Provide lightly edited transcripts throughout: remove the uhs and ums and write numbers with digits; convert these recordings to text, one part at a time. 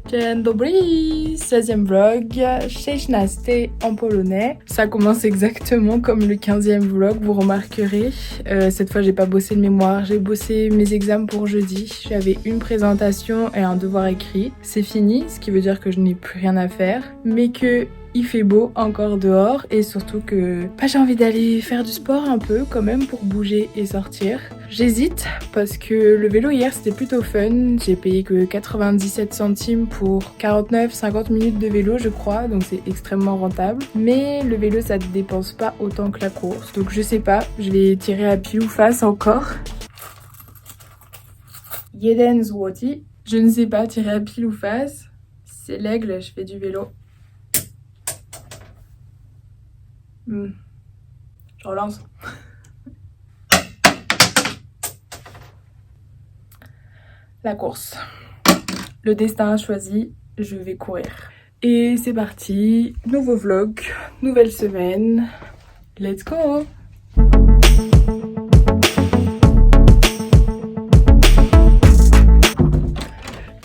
Dzień dobry, 16e vlog, 16 en polonais. Ça commence exactement comme le 15e vlog, vous remarquerez. Cette fois, j'ai pas bossé le mémoire, j'ai bossé mes examens pour jeudi. J'avais une présentation et un devoir écrit. C'est fini, ce qui veut dire que je n'ai plus rien à faire, mais que il fait beau encore dehors et surtout que j'ai envie d'aller faire du sport un peu quand même pour bouger et sortir. J'hésite parce que le vélo hier c'était plutôt fun, j'ai payé que 97 centimes pour 49-50 minutes de vélo je crois, donc c'est extrêmement rentable. Mais le vélo ça ne dépense pas autant que la course, donc je sais pas, je vais tirer à pile ou face encore. Jeden złoty, je ne sais pas tirer à pile ou face, c'est l'aigle, je fais du vélo. Je relance. La course. Le destin a choisi, je vais courir. Et c'est parti, nouveau vlog, nouvelle semaine. Let's go!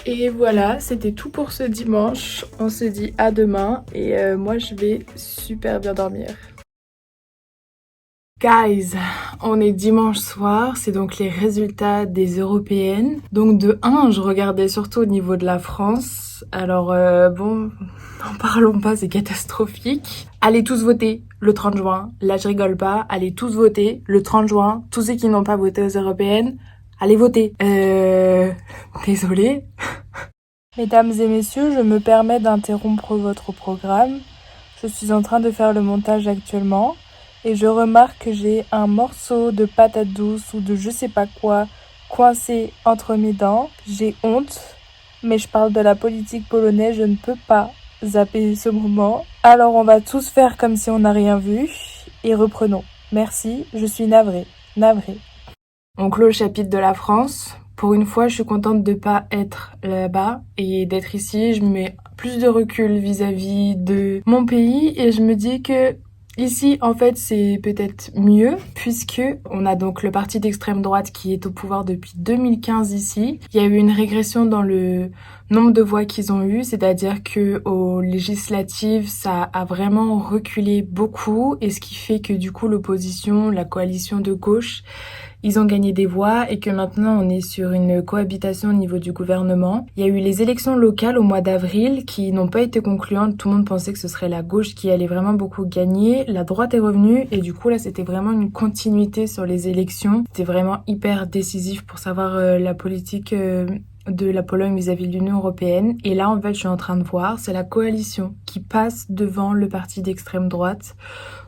Et voilà, c'était tout pour ce dimanche. On se dit à demain et moi je vais super bien dormir. Guys, on est dimanche soir, c'est donc les résultats des européennes. Donc de 1, je regardais surtout au niveau de la France. Alors bon, n'en parlons pas, c'est catastrophique. Allez tous voter le 30 juin, là je rigole pas, allez tous voter le 30 juin. Tous ceux qui n'ont pas voté aux européennes, allez voter. Désolée. Mesdames et messieurs, je me permets d'interrompre votre programme. Je suis en train de faire le montage actuellement. Et je remarque que j'ai un morceau de patate douce ou de je sais pas quoi coincé entre mes dents. J'ai honte, mais je parle de la politique polonaise, je ne peux pas zapper ce moment. Alors on va tous faire comme si on n'a rien vu et reprenons. Merci, je suis navrée. On clôt le chapitre de la France. Pour une fois, je suis contente de pas être là-bas et d'être ici. Je me mets plus de recul vis-à-vis de mon pays et je me dis que ici, en fait, c'est peut-être mieux puisque on a donc le parti d'extrême droite qui est au pouvoir depuis 2015 ici. Il y a eu une régression dans le nombre de voix qu'ils ont eu, c'est-à-dire que aux législatives, ça a vraiment reculé beaucoup et ce qui fait que du coup, l'opposition, la coalition de gauche, ils ont gagné des voix et que maintenant on est sur une cohabitation au niveau du gouvernement. Il y a eu les élections locales au mois d'avril qui n'ont pas été concluantes. Tout le monde pensait que ce serait la gauche qui allait vraiment beaucoup gagner. La droite est revenue et du coup là c'était vraiment une continuité sur les élections. C'était vraiment hyper décisif pour savoir la politique de la Pologne vis-à-vis de l'Union européenne. Et là en fait je suis en train de voir, c'est la coalition qui passe devant le parti d'extrême droite.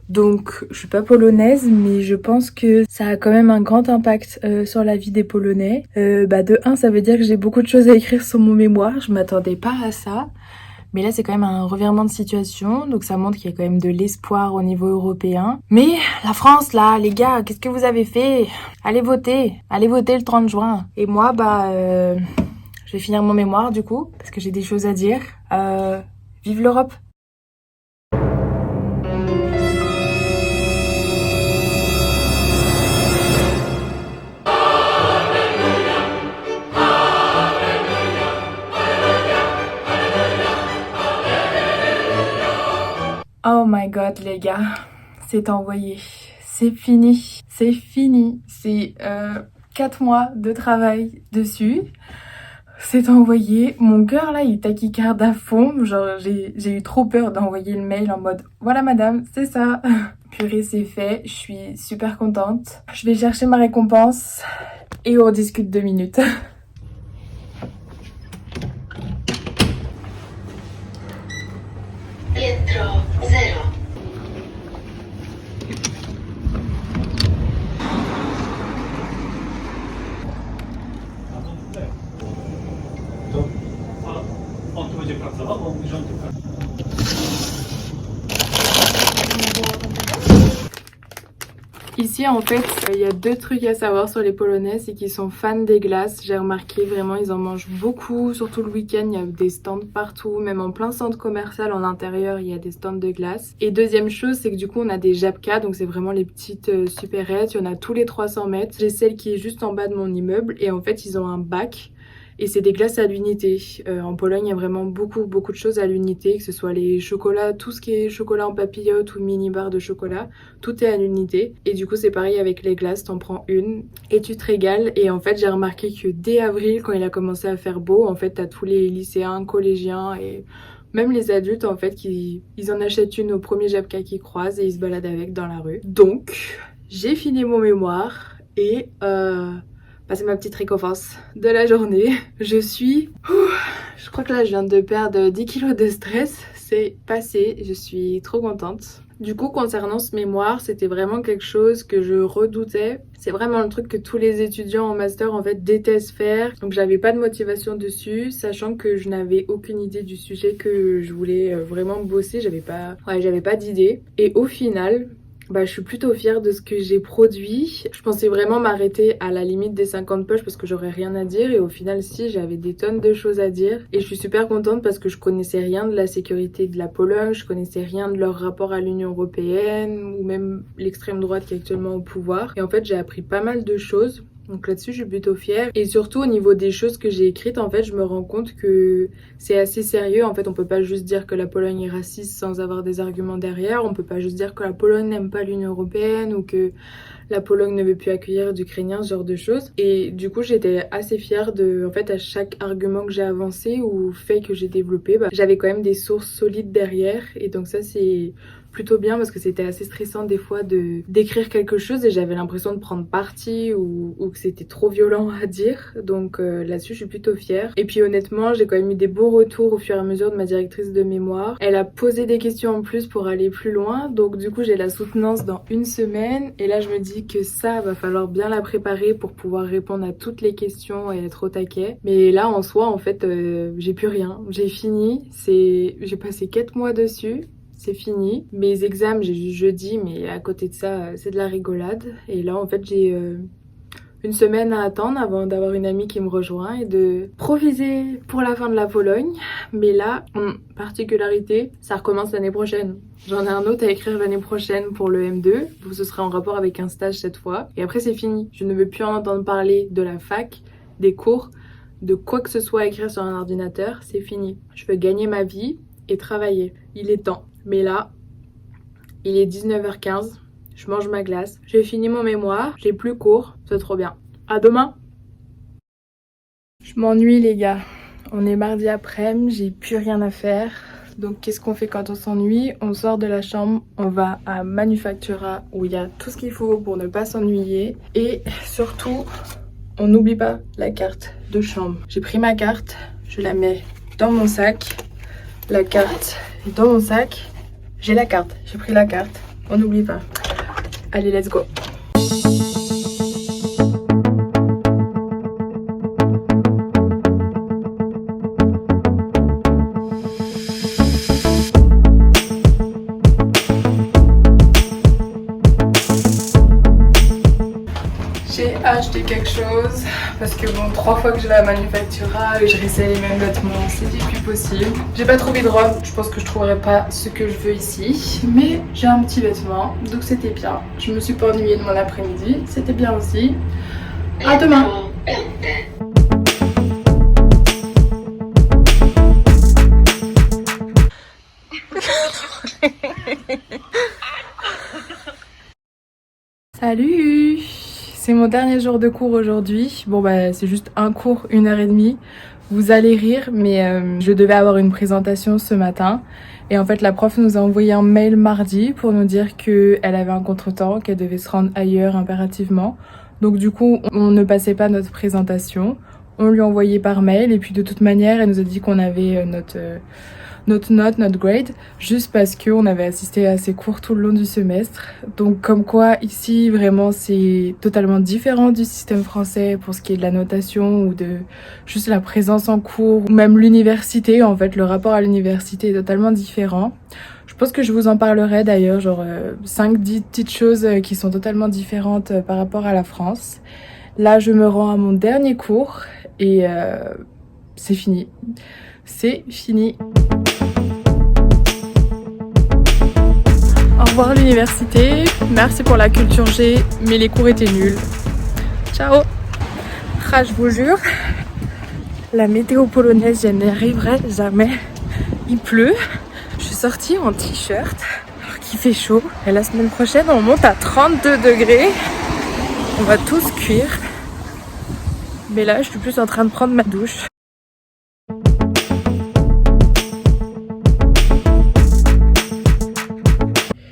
Donc je suis pas polonaise mais je pense que ça a quand même un grand impact sur la vie des Polonais. De 1 ça veut dire que j'ai beaucoup de choses à écrire sur mon mémoire, je m'attendais pas à ça. Mais là c'est quand même un revirement de situation, donc ça montre qu'il y a quand même de l'espoir au niveau européen. Mais la France là, les gars, qu'est-ce que vous avez fait? Allez voter le 30 juin. Et moi je vais finir mon mémoire du coup, parce que j'ai des choses à dire. Vive l'Europe! Oh my god les gars, c'est envoyé, c'est fini. C'est 4 mois de travail dessus, c'est envoyé. Mon cœur là il tachycarde à fond, genre j'ai eu trop peur d'envoyer le mail en mode voilà madame, c'est ça. Purée c'est fait, je suis super contente. Je vais chercher ma récompense et on discute 2 minutes. Piętro 0. On tu będzie pracował, bo mówi, że on tu pracuje. Ici en fait il y a 2 trucs à savoir sur les Polonais, c'est qu'ils sont fans des glaces. J'ai remarqué vraiment ils en mangent beaucoup, surtout le week-end il y a des stands partout, même en plein centre commercial en intérieur il y a des stands de glace. Et deuxième chose c'est que du coup on a des Żabka, donc c'est vraiment les petites supérettes, il y en a tous les 300 mètres. J'ai celle qui est juste en bas de mon immeuble et en fait ils ont un bac Et c'est des glaces à l'unité. En Pologne, il y a vraiment beaucoup de choses à l'unité, que ce soit les chocolats, tout ce qui est chocolat en papillote ou mini barre de chocolat, tout est à l'unité. Et du coup, c'est pareil avec les glaces, t'en prends une et tu te régales. Et en fait, j'ai remarqué que dès avril, quand il a commencé à faire beau, en fait, t'as tous les lycéens, collégiens et même les adultes, en fait, ils en achètent une au premier Japka qu'ils croisent et ils se baladent avec dans la rue. Donc, j'ai fini mon mémoire et c'est ma petite récompense de la journée. Je crois que là je viens de perdre 10 kilos de stress. C'est passé, je suis trop contente. Du coup, concernant ce mémoire, c'était vraiment quelque chose que je redoutais. C'est vraiment le truc que tous les étudiants en master en fait détestent faire. Donc j'avais pas de motivation dessus, sachant que je n'avais aucune idée du sujet que je voulais vraiment bosser. J'avais pas d'idée. Et au final, je suis plutôt fière de ce que j'ai produit. Je pensais vraiment m'arrêter à la limite des 50 pages parce que j'aurais rien à dire et au final si, j'avais des tonnes de choses à dire et je suis super contente parce que je connaissais rien de la sécurité de la Pologne, je connaissais rien de leur rapport à l'Union européenne ou même l'extrême droite qui est actuellement au pouvoir et en fait j'ai appris pas mal de choses. Donc là-dessus, je suis plutôt fière. Et surtout, au niveau des choses que j'ai écrites, en fait, je me rends compte que c'est assez sérieux. En fait, on peut pas juste dire que la Pologne est raciste sans avoir des arguments derrière. On peut pas juste dire que la Pologne n'aime pas l'Union européenne ou que la Pologne ne veut plus accueillir d'Ukrainiens, ce genre de choses. Et du coup, j'étais assez fière de, en fait, à chaque argument que j'ai avancé ou fait que j'ai développé, j'avais quand même des sources solides derrière. Et donc ça, c'est plutôt bien parce que c'était assez stressant des fois d'écrire quelque chose et j'avais l'impression de prendre parti ou que c'était trop violent à dire. Donc là-dessus, je suis plutôt fière. Et puis honnêtement, j'ai quand même eu des bons retours au fur et à mesure de ma directrice de mémoire. Elle a posé des questions en plus pour aller plus loin. Donc du coup, j'ai la soutenance dans une semaine. Et là, je me dis que ça, va falloir bien la préparer pour pouvoir répondre à toutes les questions et être au taquet. Mais là, en soi, en fait, j'ai plus rien. J'ai fini. J'ai passé 4 mois dessus. C'est fini. Mes examens, j'ai juste jeudi, mais à côté de ça, c'est de la rigolade. Et là, en fait, j'ai une semaine à attendre avant d'avoir une amie qui me rejoint et de profiter pour la fin de la Pologne. Mais là, particularité, ça recommence l'année prochaine. J'en ai un autre à écrire l'année prochaine pour le M2. Ce sera en rapport avec un stage cette fois. Et après, c'est fini. Je ne veux plus en entendre parler de la fac, des cours, de quoi que ce soit à écrire sur un ordinateur. C'est fini. Je veux gagner ma vie et travailler. Il est temps. Mais là, il est 19h15, je mange ma glace, j'ai fini mon mémoire, j'ai plus cours, c'est trop bien. À demain. Je m'ennuie les gars, on est mardi après-midi, j'ai plus rien à faire. Donc qu'est-ce qu'on fait quand on s'ennuie? On sort de la chambre, on va à Manufactura où il y a tout ce qu'il faut pour ne pas s'ennuyer. Et surtout, on n'oublie pas la carte de chambre. J'ai pris ma carte, je la mets dans mon sac. La carte est dans mon sac. J'ai la carte, j'ai pris la carte, on n'oublie pas. Allez, let's go. J'ai acheté quelque chose parce que bon, 3 fois que je vais à Manufactura et je réessaye les mêmes vêtements, c'était plus possible. J'ai pas trouvé de robe, je pense que je trouverai pas ce que je veux ici, mais j'ai un petit vêtement, donc c'était bien. Je me suis pas ennuyée de mon après-midi, c'était bien aussi. À demain. Salut! C'est mon dernier jour de cours aujourd'hui. Bon c'est juste un cours, 1h30. Vous allez rire, mais je devais avoir une présentation ce matin. Et en fait, la prof nous a envoyé un mail mardi pour nous dire qu'elle avait un contretemps, qu'elle devait se rendre ailleurs impérativement. Donc du coup, on ne passait pas notre présentation. On lui a envoyé par mail et puis de toute manière, elle nous a dit qu'on avait notre note, notre grade, juste parce qu'on avait assisté à ces cours tout le long du semestre. Donc comme quoi ici vraiment c'est totalement différent du système français pour ce qui est de la notation ou de juste la présence en cours, ou même l'université. En fait le rapport à l'université est totalement différent. Je pense que je vous en parlerai d'ailleurs, genre 5-10 petites choses qui sont totalement différentes par rapport à la France. Là je me rends à mon dernier cours et c'est fini. C'est fini. Au revoir l'université, merci pour la culture G, mais les cours étaient nuls. Ciao. Ah, je vous jure, La météo polonaise, je n'y arriverai jamais. Il pleut. Je suis sortie en t-shirt alors qu'il fait chaud. Et la semaine prochaine, on monte à 32 degrés. On va tous cuire. Mais là, je suis plus en train de prendre ma douche.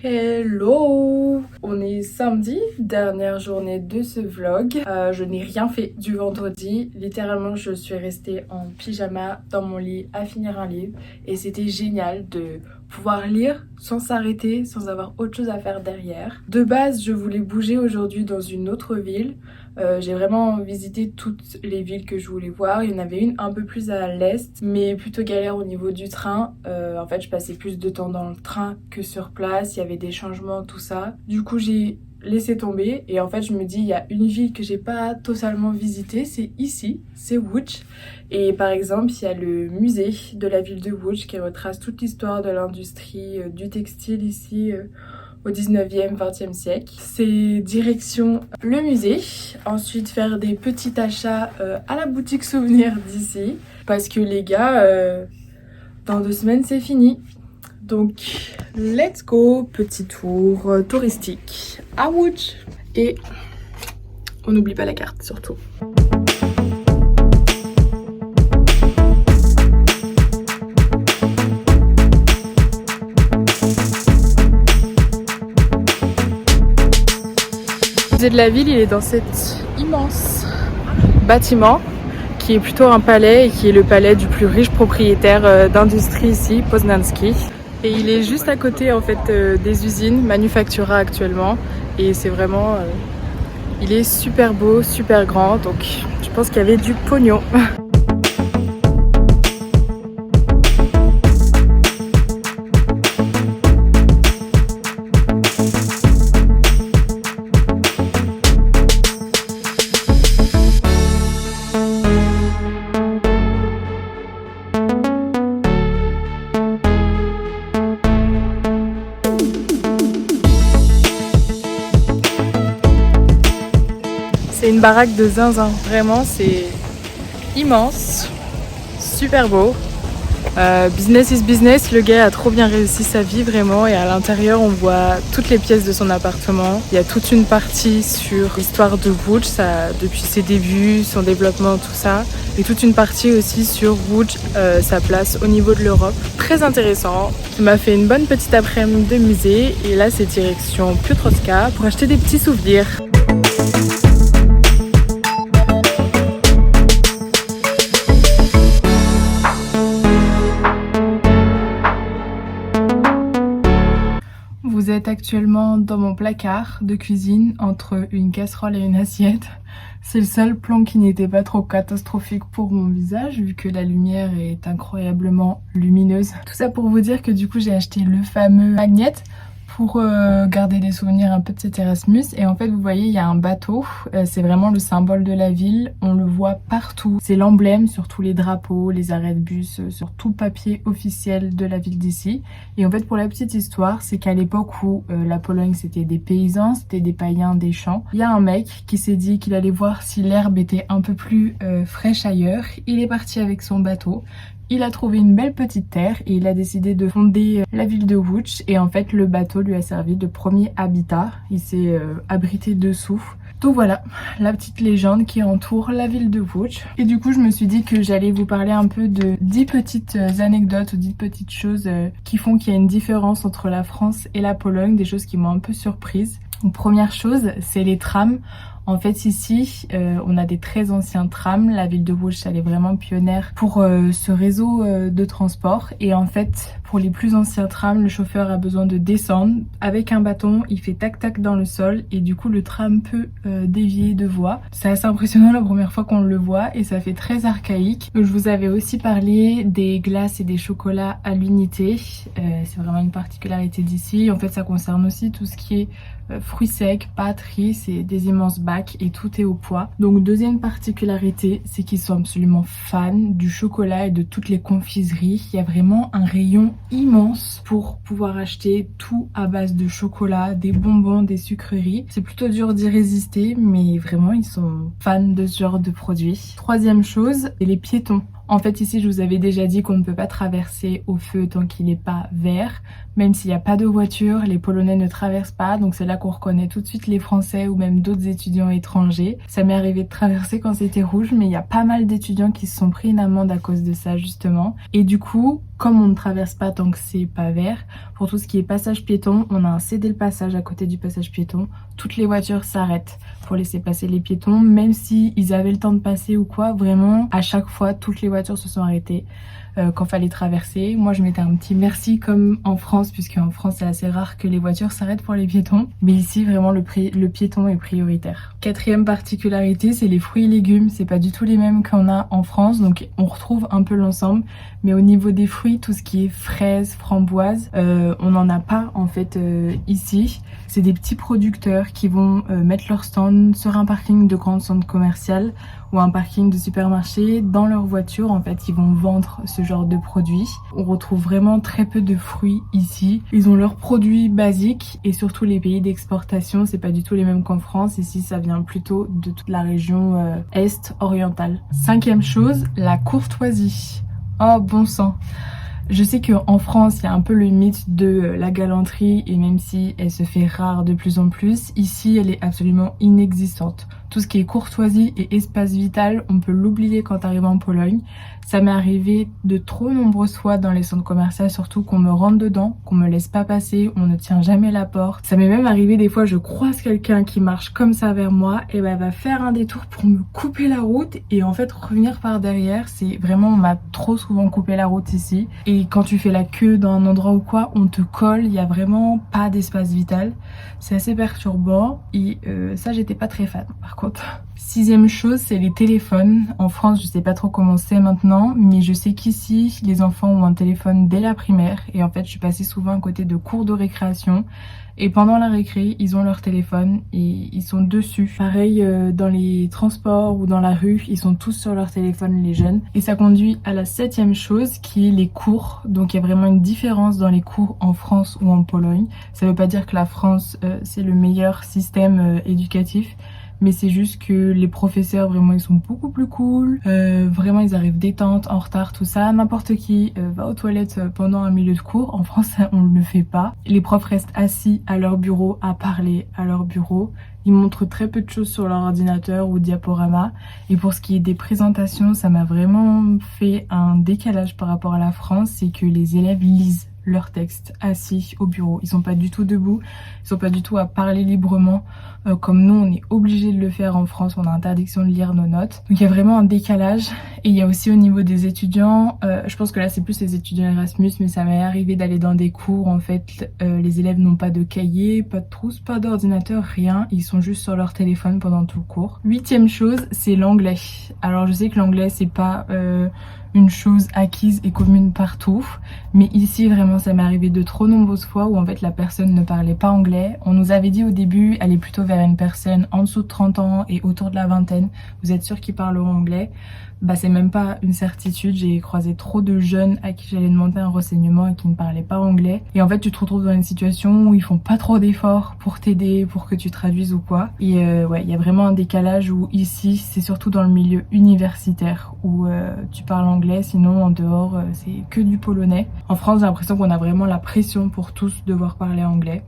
Hello! On est samedi, dernière journée de ce vlog. Je n'ai rien fait du vendredi. Littéralement, je suis restée en pyjama dans mon lit à finir un livre. Et c'était génial de pouvoir lire sans s'arrêter, sans avoir autre chose à faire derrière. De base, je voulais bouger aujourd'hui dans une autre ville. J'ai vraiment visité toutes les villes que je voulais voir. Il y en avait une un peu plus à l'est, mais plutôt galère au niveau du train. En fait, je passais plus de temps dans le train que sur place. Il y avait des changements, tout ça. Du coup, j'ai laissé tomber. Et en fait, je me dis, il y a une ville que j'ai pas totalement visitée. C'est ici, c'est Łódź. Et par exemple, il y a le musée de la ville de Łódź qui retrace toute l'histoire de l'industrie du textile ici. Au 19e, 20e siècle. C'est direction le musée. Ensuite, faire des petits achats à la boutique souvenir d'ici. Parce que les gars, dans 2 semaines, c'est fini. Donc, let's go. Petit tour touristique à Łódź. Et on n'oublie pas la carte, surtout. De la ville, il est dans cet immense bâtiment qui est plutôt un palais et qui est le palais du plus riche propriétaire d'industrie ici, Poznański. Et il est juste à côté en fait des usines Manufactura actuellement et c'est vraiment il est super beau, super grand, donc je pense qu'il y avait du pognon. C'est une baraque de zinzin, vraiment c'est immense, super beau. Business is business, le gars a trop bien réussi sa vie vraiment et à l'intérieur on voit toutes les pièces de son appartement. Il y a toute une partie sur l'histoire de Łódź, depuis ses débuts, son développement, tout ça. Et toute une partie aussi sur Łódź, sa place au niveau de l'Europe. Très intéressant, qui m'a fait une bonne petite après-midi de musée et là c'est direction Piotrowska pour acheter des petits souvenirs. Vous êtes actuellement dans mon placard de cuisine entre une casserole et une assiette. C'est le seul plan qui n'était pas trop catastrophique pour mon visage vu que la lumière est incroyablement lumineuse. Tout ça pour vous dire que du coup j'ai acheté le fameux magnet pour garder des souvenirs un peu de cet Erasmus. Et en fait vous voyez il y a un bateau, c'est vraiment le symbole de la ville, on le voit partout. C'est l'emblème sur tous les drapeaux, les arrêts de bus, sur tout papier officiel de la ville d'ici. Et en fait pour la petite histoire, c'est qu'à l'époque où la Pologne c'était des paysans, c'était des païens des champs, il y a un mec qui s'est dit qu'il allait voir si l'herbe était un peu plus fraîche ailleurs. Il est parti avec son bateau. Il a trouvé une belle petite terre et il a décidé de fonder la ville de Łódź. Et en fait, le bateau lui a servi de premier habitat. Il s'est abrité dessous. Donc voilà, la petite légende qui entoure la ville de Łódź. Et du coup, je me suis dit que j'allais vous parler un peu de 10 petites anecdotes ou 10 petites choses qui font qu'il y a une différence entre la France et la Pologne. Des choses qui m'ont un peu surprise. Donc, première chose, c'est les trams. En fait ici, on a des très anciens trams. La ville de Łódź, elle est vraiment pionnière pour ce réseau de transport. Et en fait, pour les plus anciens trams, le chauffeur a besoin de descendre avec un bâton. Il fait tac-tac dans le sol et du coup, le tram peut dévier de voie. C'est assez impressionnant la première fois qu'on le voit et ça fait très archaïque. Donc, je vous avais aussi parlé des glaces et des chocolats à l'unité. C'est vraiment une particularité d'ici. En fait, ça concerne aussi tout ce qui est fruits secs, pâtes, riz. C'est des immenses bacs. bac et tout est au poids. Donc deuxième particularité, c'est qu'ils sont absolument fans du chocolat et de toutes les confiseries. Il y a vraiment un rayon immense pour pouvoir acheter tout à base de chocolat, des bonbons, des sucreries. C'est plutôt dur d'y résister, mais vraiment ils sont fans de ce genre de produits. Troisième chose, c'est les piétons. En fait, ici, je vous avais déjà dit qu'on ne peut pas traverser au feu tant qu'il n'est pas vert. Même s'il n'y a pas de voiture, les Polonais ne traversent pas. Donc c'est là qu'on reconnaît tout de suite les Français ou même d'autres étudiants étrangers. Ça m'est arrivé de traverser quand c'était rouge, mais il y a pas mal d'étudiants qui se sont pris une amende à cause de ça, justement. Et du coup, comme on ne traverse pas tant que c'est pas vert, pour tout ce qui est passage piéton, on a un cédé le passage à côté du passage piéton. Toutes les voitures s'arrêtent pour laisser passer les piétons, même si ils avaient le temps de passer ou quoi. Vraiment, à chaque fois, toutes les voitures se sont arrêtées quand fallait traverser. Moi, je mettais un petit merci comme en France, puisque en France, c'est assez rare que les voitures s'arrêtent pour les piétons. Mais ici, vraiment, le piéton est prioritaire. Quatrième particularité, c'est les fruits et légumes. C'est pas du tout les mêmes qu'on a en France, donc on retrouve un peu l'ensemble. Mais au niveau des fruits, tout ce qui est fraises, framboises, on n'en a pas en fait ici. C'est des petits producteurs qui vont mettre leur stand sur un parking de grand centre commercial ou un parking de supermarché. Dans leur voiture, en fait, ils vont vendre ce genre de produits. On retrouve vraiment très peu de fruits ici. Ils ont leurs produits basiques et surtout les pays d'exportation, c'est pas du tout les mêmes qu'en France. Ici, ça vient plutôt de toute la région est orientale. Cinquième chose, la courtoisie. Oh bon sang! Je sais qu'en France, il y a un peu le mythe de la galanterie et même si elle se fait rare de plus en plus, ici, elle est absolument inexistante. Tout ce qui est courtoisie et espace vital, on peut l'oublier quand t'arrives en Pologne. Ça m'est arrivé de trop nombreuses fois dans les centres commerciaux, surtout qu'on me rentre dedans, qu'on me laisse pas passer, on ne tient jamais la porte. Ça m'est même arrivé des fois, je croise quelqu'un qui marche comme ça vers moi, et ben elle va faire un détour pour me couper la route et en fait revenir par derrière. C'est vraiment, on m'a trop souvent coupé la route ici. Et quand tu fais la queue dans un endroit ou quoi, on te colle, il y a vraiment pas d'espace vital. C'est assez perturbant et ça, j'étais pas très fan par contre. Sixième chose, c'est les téléphones. En France, je sais pas trop comment c'est maintenant, mais je sais qu'ici, les enfants ont un téléphone dès la primaire. Et en fait, je suis passée souvent à côté de cours de récréation. Et pendant la récré, ils ont leur téléphone et ils sont dessus. Pareil, dans les transports ou dans la rue, ils sont tous sur leur téléphone, les jeunes. Et ça conduit à la septième chose, qui est les cours. Donc il y a vraiment une différence dans les cours en France ou en Pologne. Ça veut pas dire que la France, c'est le meilleur système éducatif. Mais c'est juste que les professeurs, vraiment, ils sont beaucoup plus cool. Vraiment, ils arrivent détente, en retard, tout ça. N'importe qui va aux toilettes pendant un milieu de cours. En France, on ne le fait pas. Les profs restent assis à leur bureau, à parler à leur bureau. Ils montrent très peu de choses sur leur ordinateur ou diaporama. Et pour ce qui est des présentations, ça m'a vraiment fait un décalage par rapport à la France. C'est que les élèves lisent leur texte assis au bureau. Ils sont pas du tout debout, ils sont pas du tout à parler librement comme nous on est obligé de le faire en France, on a interdiction de lire nos notes. Donc il y a vraiment un décalage. Et il y a aussi au niveau des étudiants, je pense que là c'est plus les étudiants Erasmus, mais ça m'est arrivé d'aller dans des cours, en fait les élèves n'ont pas de cahier, pas de trousse, pas d'ordinateur, rien, ils sont juste sur leur téléphone pendant tout le cours. Huitième chose, c'est l'anglais. Alors je sais que l'anglais c'est pas une chose acquise et commune partout, mais ici vraiment ça m'est arrivé de trop nombreuses fois où en fait la personne ne parlait pas anglais. On nous avait dit au début, allez plutôt vers une personne en dessous de 30 ans et autour de la vingtaine, vous êtes sûr qu'ils parleront anglais? Bah c'est même pas une certitude, j'ai croisé trop de jeunes à qui j'allais demander un renseignement et qui ne parlaient pas anglais. Et en fait tu te retrouves dans une situation où ils font pas trop d'efforts pour t'aider, pour que tu traduises ou quoi. Et ouais, il y a vraiment un décalage où ici, c'est surtout dans le milieu universitaire où tu parles anglais, sinon en dehors c'est que du polonais. En France j'ai l'impression qu'on a vraiment la pression pour tous devoir parler anglais.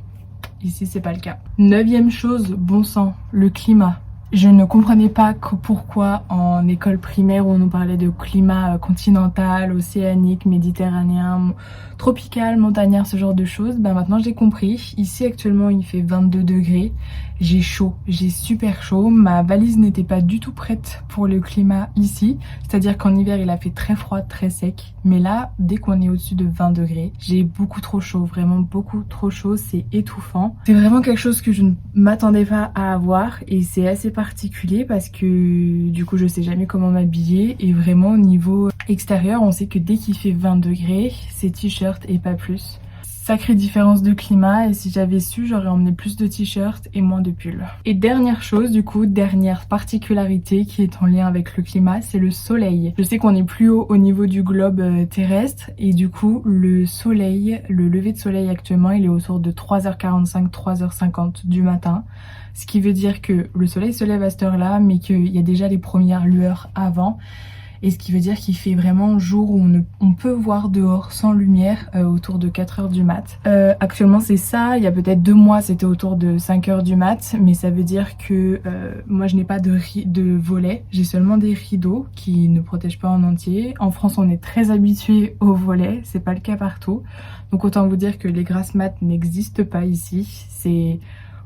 Ici c'est pas le cas. Neuvième chose, bon sang, le climat. Je ne comprenais pas pourquoi en école primaire où on nous parlait de climat continental, océanique, méditerranéen, tropical, montagnard, ce genre de choses. Bah maintenant j'ai compris. Ici actuellement il fait 22 degrés. J'ai chaud, j'ai super chaud. Ma valise n'était pas du tout prête pour le climat ici. C'est-à-dire qu'en hiver il a fait très froid, très sec. Mais là, dès qu'on est au-dessus de 20 degrés, j'ai beaucoup trop chaud, vraiment beaucoup trop chaud. C'est étouffant. C'est vraiment quelque chose que je ne m'attendais pas à avoir et c'est assez particulier parce que du coup je sais jamais comment m'habiller et vraiment au niveau extérieur on sait que dès qu'il fait 20 degrés c'est t-shirt et pas plus. sacrée différence de climat et si j'avais su, j'aurais emmené plus de t-shirts et moins de pulls. Et dernière chose, du coup, dernière particularité qui est en lien avec le climat, c'est le soleil. Je sais qu'on est plus haut au niveau du globe terrestre et du coup, le soleil, le lever de soleil actuellement, il est autour de 3h45, 3h50 du matin. Ce qui veut dire que le soleil se lève à cette heure-là, mais qu'il y a déjà les premières lueurs avant. Et ce qui veut dire qu'il fait vraiment jour où on peut voir dehors sans lumière autour de 4h du mat. Actuellement c'est ça, il y a peut-être 2 mois c'était autour de 5h du mat, mais ça veut dire que moi je n'ai pas de volets, j'ai seulement des rideaux qui ne protègent pas en entier. En France on est très habitué aux volets, c'est pas le cas partout. Donc autant vous dire que les grasses mat n'existent pas ici,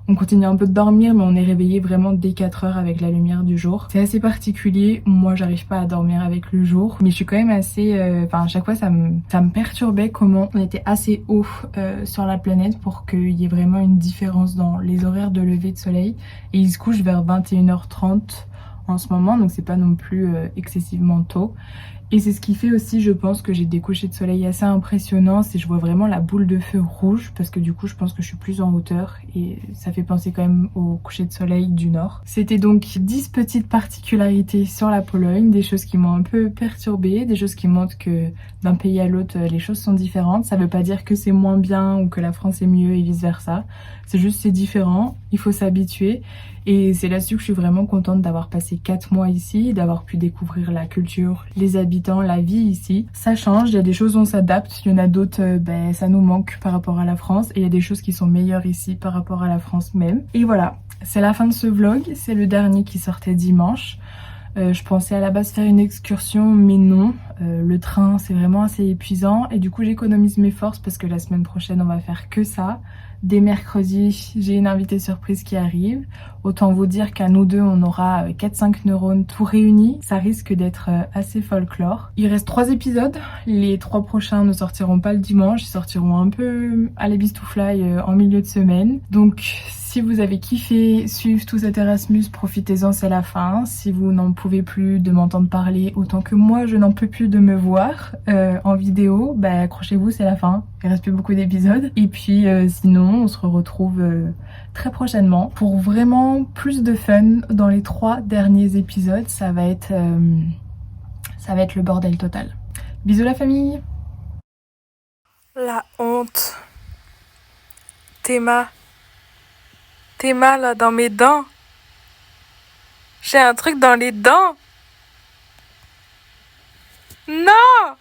on continue un peu de dormir, mais on est réveillé vraiment dès 4h avec la lumière du jour. C'est assez particulier. Moi, j'arrive pas à dormir avec le jour, mais je suis quand même assez... Enfin, à chaque fois, ça me perturbait comment on était assez haut sur la planète pour qu'il y ait vraiment une différence dans les horaires de lever de soleil. Et il se couche vers 21h30 en ce moment, donc c'est pas non plus excessivement tôt. Et c'est ce qui fait aussi, je pense, que j'ai des couchers de soleil assez impressionnants, c'est je vois vraiment la boule de feu rouge, parce que du coup je pense que je suis plus en hauteur, et ça fait penser quand même au coucher de soleil du nord. C'était donc 10 petites particularités sur la Pologne, des choses qui m'ont un peu perturbée, des choses qui montrent que d'un pays à l'autre les choses sont différentes. Ça veut pas dire que c'est moins bien ou que la France est mieux et vice versa, c'est juste c'est différent, il faut s'habituer. Et c'est là-dessus que je suis vraiment contente d'avoir passé 4 mois ici, d'avoir pu découvrir la culture, les habitants, la vie ici. Ça change, il y a des choses où on s'adapte, il y en a d'autres, ça nous manque par rapport à la France. Et il y a des choses qui sont meilleures ici par rapport à la France même. Et voilà, c'est la fin de ce vlog, c'est le dernier qui sortait dimanche. Je pensais à la base faire une excursion, mais non. Le train, c'est vraiment assez épuisant. Et du coup, j'économise mes forces parce que la semaine prochaine, on va faire que ça. Dès mercredi, j'ai une invitée surprise qui arrive. Autant vous dire qu'à nous deux, on aura 4-5 neurones tout réunis. Ça risque d'être assez folklore. Il reste 3 épisodes. Les 3 prochains ne sortiront pas le dimanche. Ils sortiront un peu à la bistouflaille en milieu de semaine. Donc, si vous avez kiffé suivre tout cet Erasmus, profitez-en, c'est la fin. Si vous n'en pouvez plus de m'entendre parler autant que moi, je n'en peux plus de me voir en vidéo, accrochez-vous, c'est la fin. Il reste plus beaucoup d'épisodes. Et puis sinon, on se retrouve très prochainement pour vraiment plus de fun dans les 3 derniers épisodes. Ça va être le bordel total. Bisous la famille. La honte. T'es mal là dans mes dents. J'ai un truc dans les dents. Non!